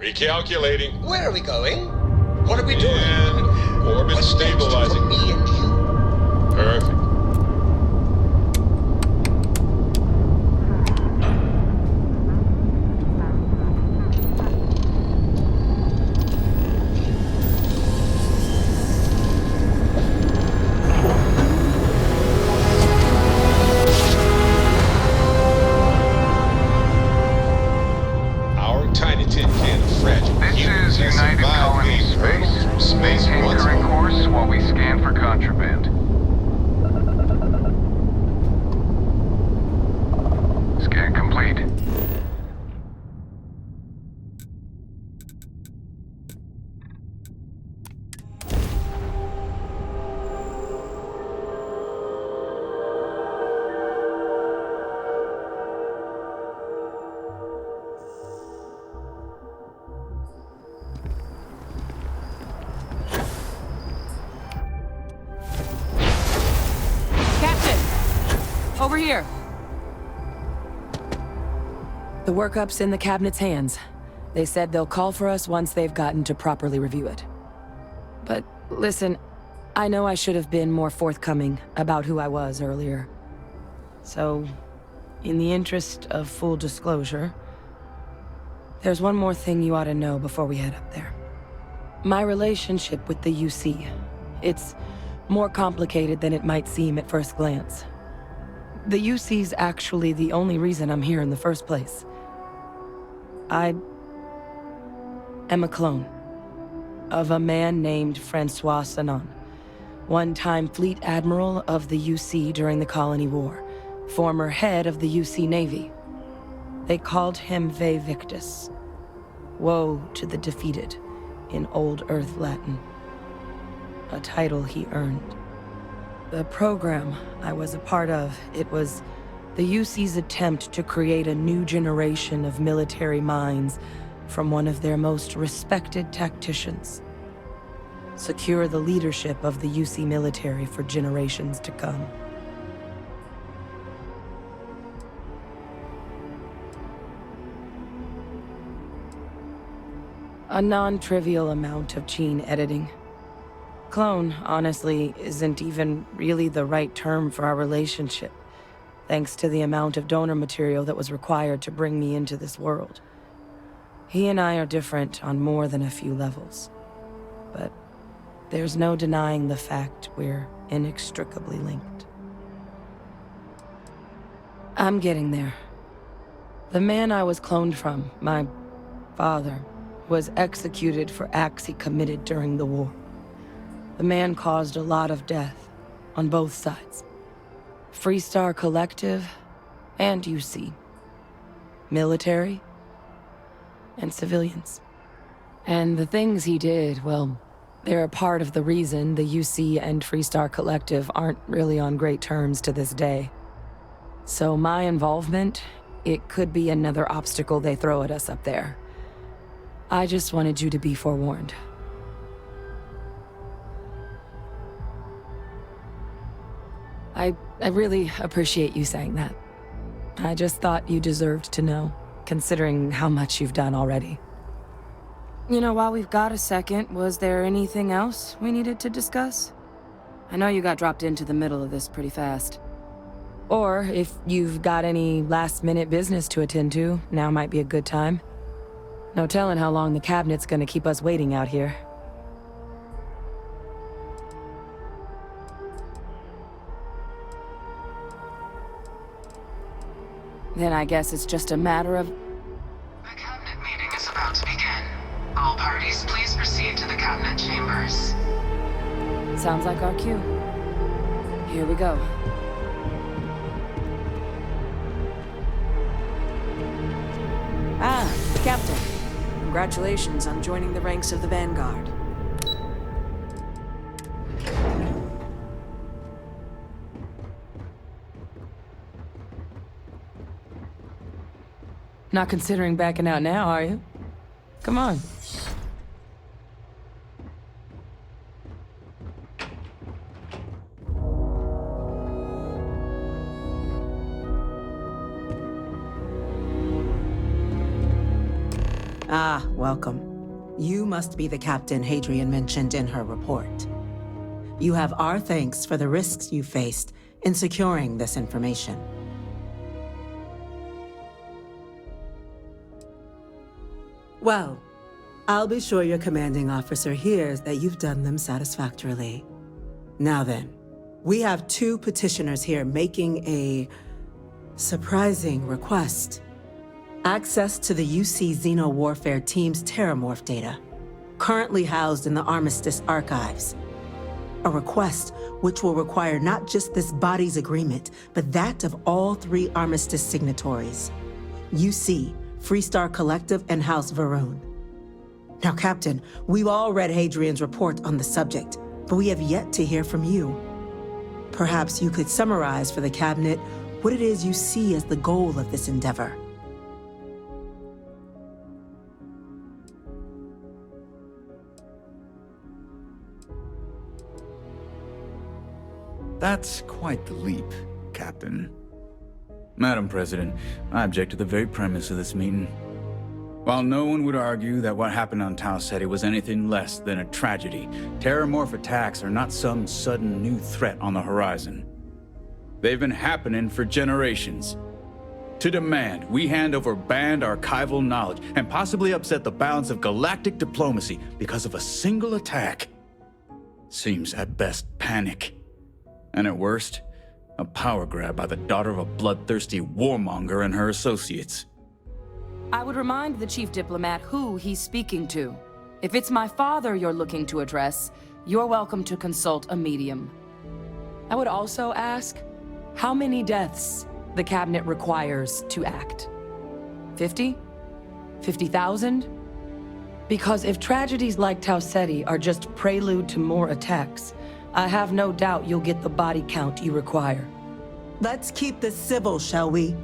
Recalculating. Where are we going? What are we doing? And orbit What's stabilizing. next for me and you? Perfect. Our tiny tin can of fragile This humans is has United survived Colony being hurtled Space. through space Maintain once current more. course while we scan for contraband. Scan complete. Captain! Over here! The workup's in the cabinet's hands. They said they'll call for us once they've gotten to properly review it. But listen, I know I should have been more forthcoming about who I was earlier. So, in the interest of full disclosure, there's one more thing you ought to know before we head up there. My relationship with the UC. It's more complicated than it might seem at first glance. The UC's actually the only reason I'm here in the first place. I am a clone of a man named Francois Sanon, one-time fleet admiral of the UC during the Colony War, former head of the UC Navy. They called him Ve Victus, woe to the defeated, in Old Earth Latin, a title he earned. The program I was a part of, it was the UC's attempt to create a new generation of military minds from one of their most respected tacticians. Secure the leadership of the UC military for generations to come. A non-trivial amount of gene editing. Clone, honestly, isn't even really the right term for our relationship, thanks to the amount of donor material that was required to bring me into this world. He and I are different on more than a few levels, but there's no denying the fact we're inextricably linked. I'm getting there. The man I was cloned from, my father, was executed for acts he committed during the war. The man caused a lot of death, on both sides. Freestar Collective, and UC. Military, and civilians. And the things he did, well, they're a part of the reason the UC and Freestar Collective aren't really on great terms to this day. So my involvement, it could be another obstacle they throw at us up there. I just wanted you to be forewarned. I really appreciate you saying that. I just thought you deserved to know, considering how much you've done already. You know, while we've got a second, was there anything else we needed to discuss? I know you got dropped into the middle of this pretty fast. Or if you've got any last-minute business to attend to, now might be a good time. No telling how long the cabinet's gonna keep us waiting out here. Then I guess it's just a matter of... The cabinet meeting is about to begin. All parties, please proceed to the cabinet chambers. Sounds like our cue. Here we go. Ah, Captain. Congratulations on joining the ranks of the Vanguard. Not considering backing out now, are you? Come on. Ah, welcome. You must be the Captain Hadrian mentioned in her report. You have our thanks for the risks you faced in securing this information. Well, I'll be sure your commanding officer hears that you've done them satisfactorily. Now then, we have two petitioners here making a surprising request. Access to the UC Xeno Warfare Team's Terrormorph data, currently housed in the Armistice archives. A request which will require not just this body's agreement, but that of all three Armistice signatories. UC, Freestar Collective, and House Varun. Now, Captain, we've all read Hadrian's report on the subject, but we have yet to hear from you. Perhaps you could summarize for the Cabinet what it is you see as the goal of this endeavor. That's quite the leap, Captain. Madam President, I object to the very premise of this meeting. While no one would argue that what happened on Tau Ceti was anything less than a tragedy, Terrormorph attacks are not some sudden new threat on the horizon. They've been happening for generations. To demand we hand over banned archival knowledge and possibly upset the balance of galactic diplomacy because of a single attack seems at best panic. And at worst, a power grab by the daughter of a bloodthirsty warmonger and her associates. I would remind the chief diplomat who he's speaking to. If it's my father you're looking to address, you're welcome to consult a medium. I would also ask how many deaths the Cabinet requires to act. 50? 50,000? Because if tragedies like Tau Ceti are just prelude to more attacks, I have no doubt you'll get the body count you require. Let's keep this civil, shall we?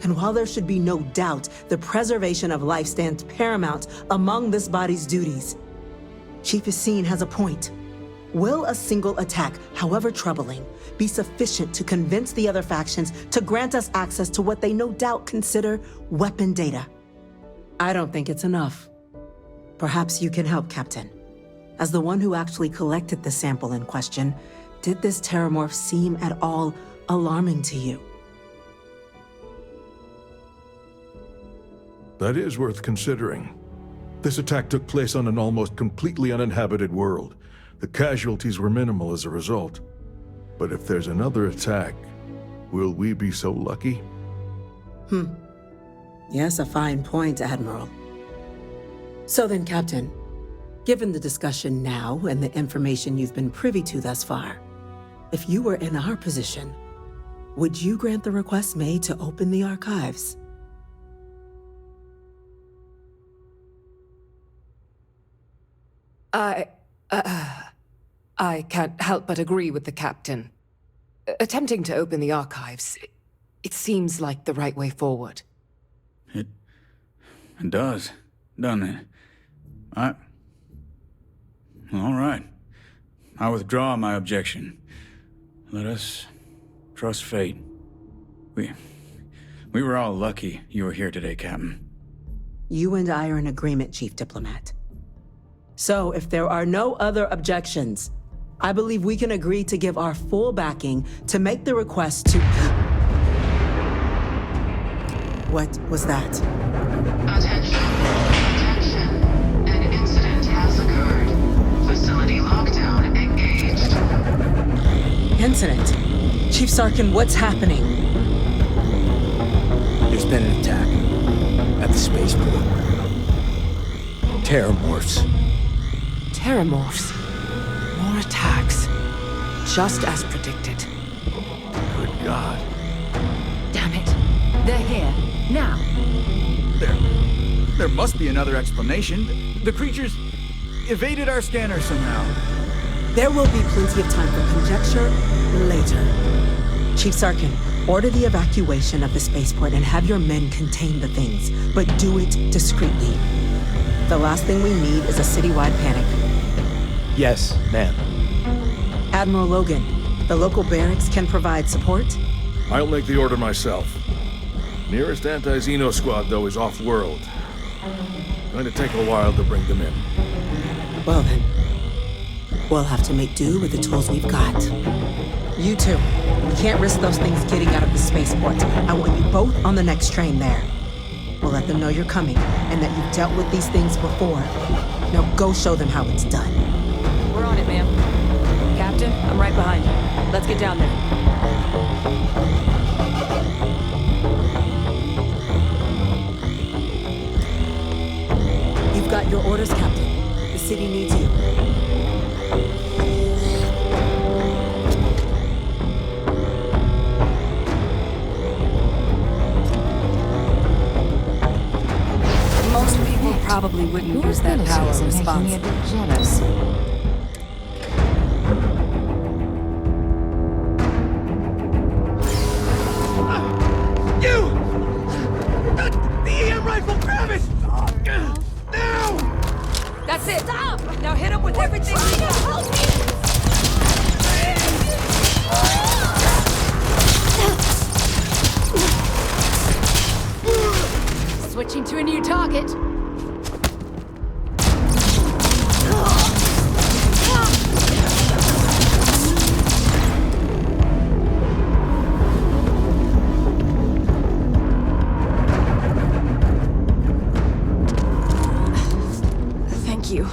And while there should be no doubt the preservation of life stands paramount among this body's duties, Chief Yassine has a point. Will a single attack, however troubling, be sufficient to convince the other factions to grant us access to what they no doubt consider weapon data? I don't think it's enough. Perhaps you can help, Captain. As the one who actually collected the sample in question, did this Terrormorph seem at all alarming to you? That is worth considering. This attack took place on an almost completely uninhabited world. The casualties were minimal as a result. But if there's another attack, will we be so lucky? Yes, a fine point, Admiral. So then, Captain, given the discussion now and the information you've been privy to thus far, if you were in our position, would you grant the request made to open the archives? I can't help but agree with the Captain. Attempting to open the archives, it seems like the right way forward. It does, doesn't it? All right. I withdraw my objection. Let us trust fate. We were all lucky you were here today, Captain. You and I are in agreement, Chief Diplomat. So, if there are no other objections, I believe we can agree to give our full backing to make the request to... What was that? Attention. Attention. An incident has occurred. Facility lockdown engaged. Incident? Chief Sarkin, what's happening? There's been an attack at the spaceport. Terrormorphs. Terrormorphs. More attacks. Just as predicted. Good God. Damn it. They're here. Now. There must be another explanation. The creatures evaded our scanner somehow. There will be plenty of time for conjecture later. Chief Sarkin, order the evacuation of the spaceport and have your men contain the things, but do it discreetly. The last thing we need is a citywide panic. Yes, ma'am. Admiral Logan, the local barracks can provide support? I'll make the order myself. Nearest anti-Xeno squad, though, is off-world. Going to take a while to bring them in. Well then, we'll have to make do with the tools we've got. You two, we can't risk those things getting out of the spaceport. I want you both on the next train there. We'll let them know you're coming and that you've dealt with these things before. Now go show them how it's done. We're on it, ma'am. Captain, I'm right behind you. Let's get down there. You've got your orders, Captain. The city needs you. Most people probably wouldn't use that power responsibly. Jealous. The EM rifle, grab it! Now! That's it! Stop! Now hit him with everything we got! Help me! Switching to a new target. Thank you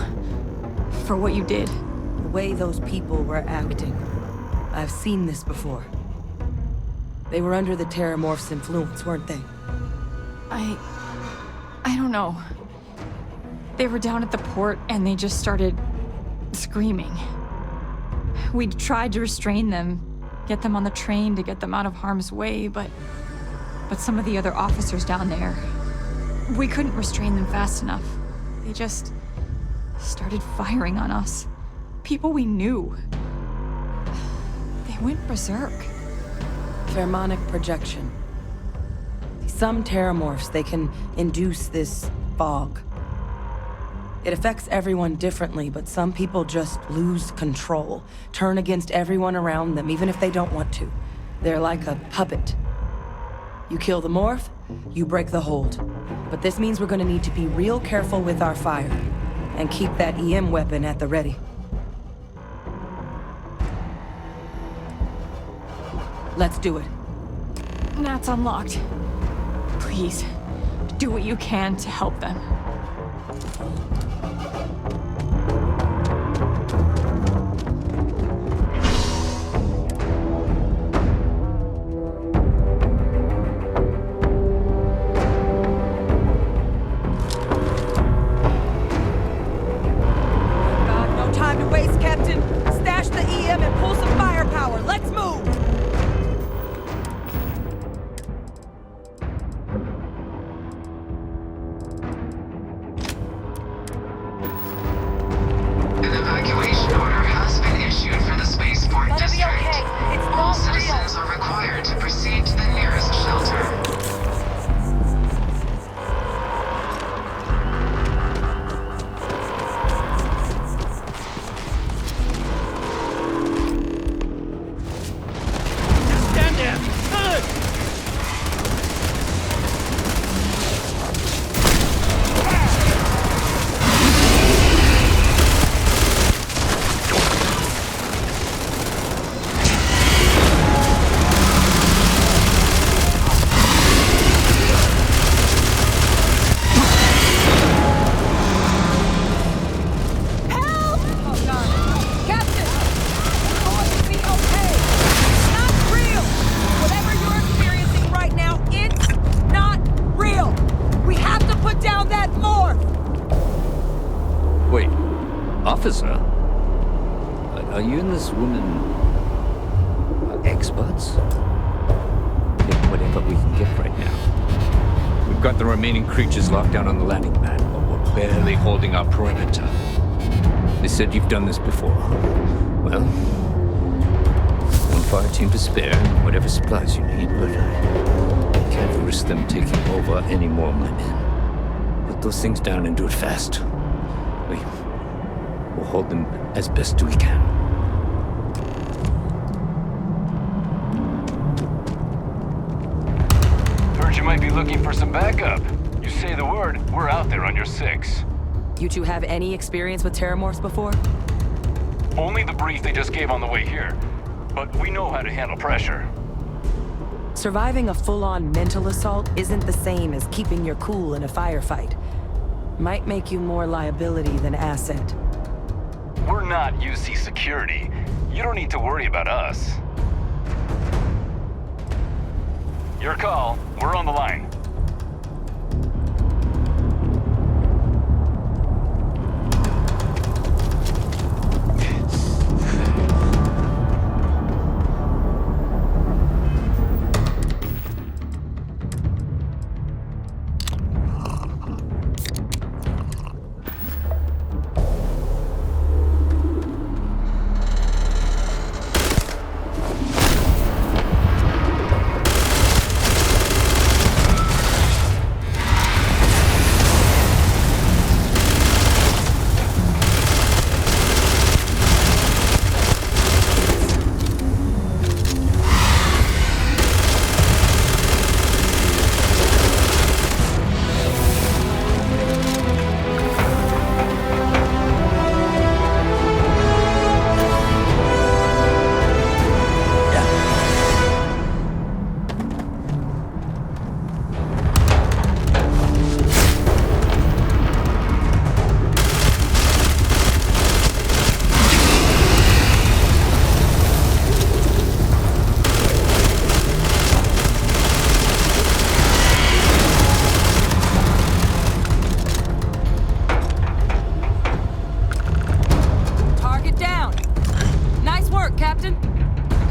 for what you did. The way those people were acting. I've seen this before. They were under the Terrormorphs' influence, weren't they? I don't know. They were down at the port and they just started screaming. We tried to restrain them, get them on the train to get them out of harm's way, but some of the other officers down there, we couldn't restrain them fast enough. They just started firing on us. People we knew. They went berserk. Pheromonic projection. Some Terrormorphs, they can induce this fog. It affects everyone differently, but some people just lose control, turn against everyone around them, even if they don't want to. They're like a puppet. You kill the morph, you break the hold. But this means we're gonna need to be real careful with our fire, and keep that EM weapon at the ready. Let's do it. That's unlocked. Please, do what you can to help them. God, no time to waste, Captain. Stash the EM and pull some firepower. Let's move! An evacuation order has been issued for the spaceport district. All citizens are required to proceed to the nearest shelter. Stand there! Good! Oh, God. Captain! It's going to be okay. It's not real. Whatever you're experiencing right now, it's not real. We have to put down that morph. Wait, officer? Are you and this woman experts? Get whatever we can get right now. We've got the remaining creatures locked down on the landing pad, but we're barely holding our perimeter. They said you've done this before. Well, one fire team to spare, and whatever supplies you need, but I can't risk them taking over any more of my men. Put those things down and do it fast. We'll hold them as best we can. Heard you might be looking for some backup. You say the word, we're out there on your 6. You two have any experience with Terrormorphs before? Only the brief they just gave on the way here. But we know how to handle pressure. Surviving a full-on mental assault isn't the same as keeping your cool in a firefight. Might make you more liability than asset. We're not UC security. You don't need to worry about us. Your call. We're on the line.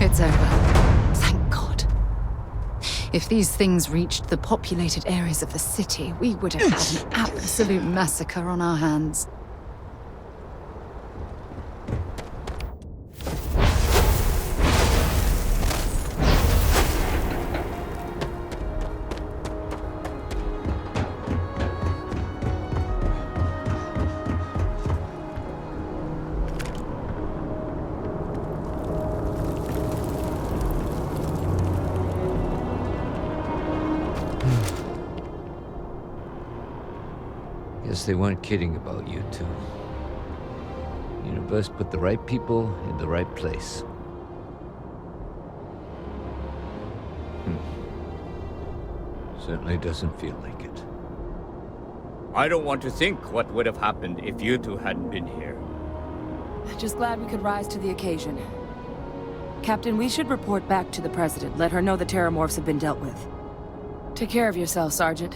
It's over. Thank God. If these things reached the populated areas of the city, we would have had an absolute massacre on our hands. Guess they weren't kidding about you two. Universe put the right people in the right place. Certainly doesn't feel like it. I don't want to think what would have happened if you two hadn't been here. Just glad we could rise to the occasion. Captain, we should report back to the President. Let her know the Terrormorphs have been dealt with. Take care of yourself, Sergeant.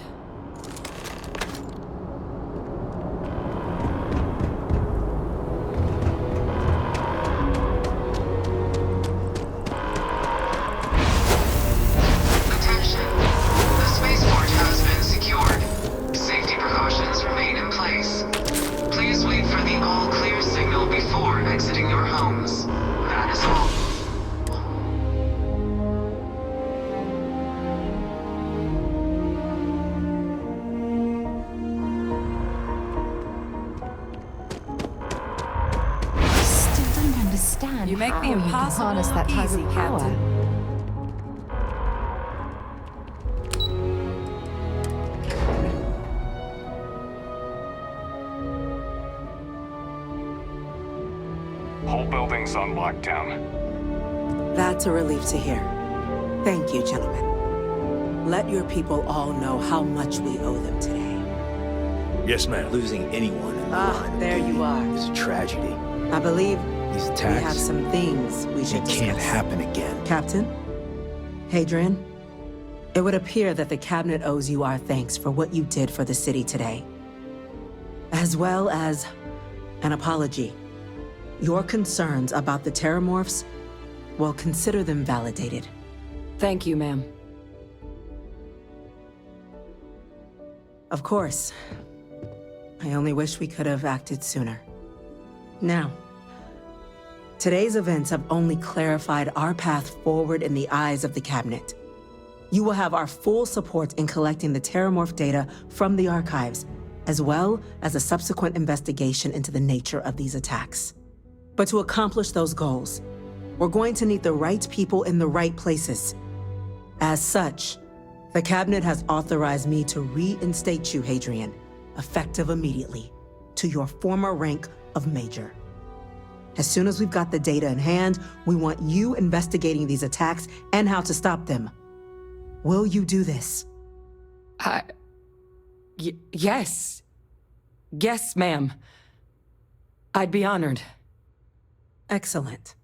You make the impossible harness that type of power. Captain. Whole building's on lockdown. That's a relief to hear. Thank you, gentlemen. Let your people all know how much we owe them today. Yes, ma'am. Losing anyone in the line there you are. is a tragedy. I believe these attacks, we have some things we should discuss. Can't happen again. Captain, Hadrian, it would appear that the Cabinet owes you our thanks for what you did for the city today, as well as an apology. Your concerns about the Terrormorphs, well, consider them validated. Thank you, ma'am. Of course. I only wish we could have acted sooner. Now, today's events have only clarified our path forward in the eyes of the Cabinet. You will have our full support in collecting the Terrormorph data from the archives, as well as a subsequent investigation into the nature of these attacks. But to accomplish those goals, we're going to need the right people in the right places. As such, The Cabinet has authorized me to reinstate you, Hadrian, effective immediately, to your former rank of Major. As soon as we've got the data in hand, we want you investigating these attacks and how to stop them. Will you do this? Yes. Yes, ma'am. I'd be honored. Excellent.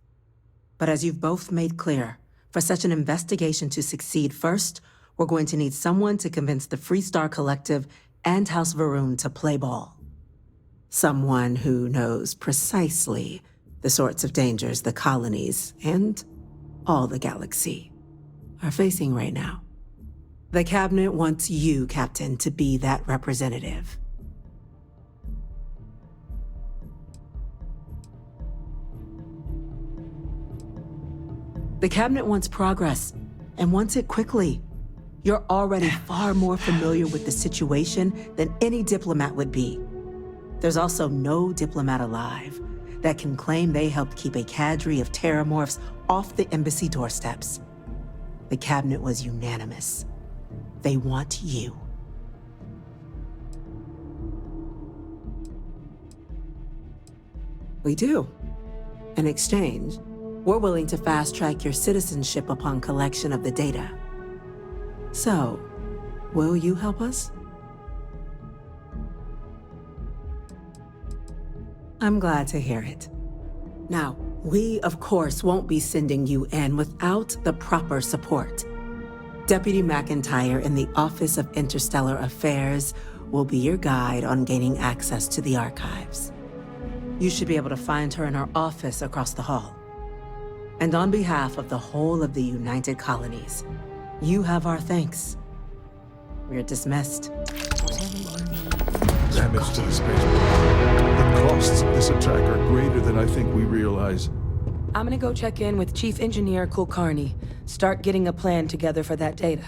But as you've both made clear, for such an investigation to succeed first, we're going to need someone to convince the Freestar Collective and House Varun to play ball. Someone who knows precisely the sorts of dangers the colonies and all the galaxy are facing right now. The Cabinet wants you, Captain, to be that representative. The Cabinet wants progress, and wants it quickly. You're already far more familiar with the situation than any diplomat would be. There's also no diplomat alive that can claim they helped keep a cadre of Terrormorphs off the embassy doorsteps. The Cabinet was unanimous. They want you. We do. In exchange, we're willing to fast-track your citizenship upon collection of the data. So, will you help us? I'm glad to hear it. Now, we, of course, won't be sending you in without the proper support. Deputy McIntyre in the Office of Interstellar Affairs will be your guide on gaining access to the archives. You should be able to find her in her office across the hall. And on behalf of the whole of the United Colonies, you have our thanks. We're dismissed. Damage to the spaceport. The costs of this attack are greater than I think we realize. I'm gonna go check in with Chief Engineer Kulkarni. Start getting a plan together for that data.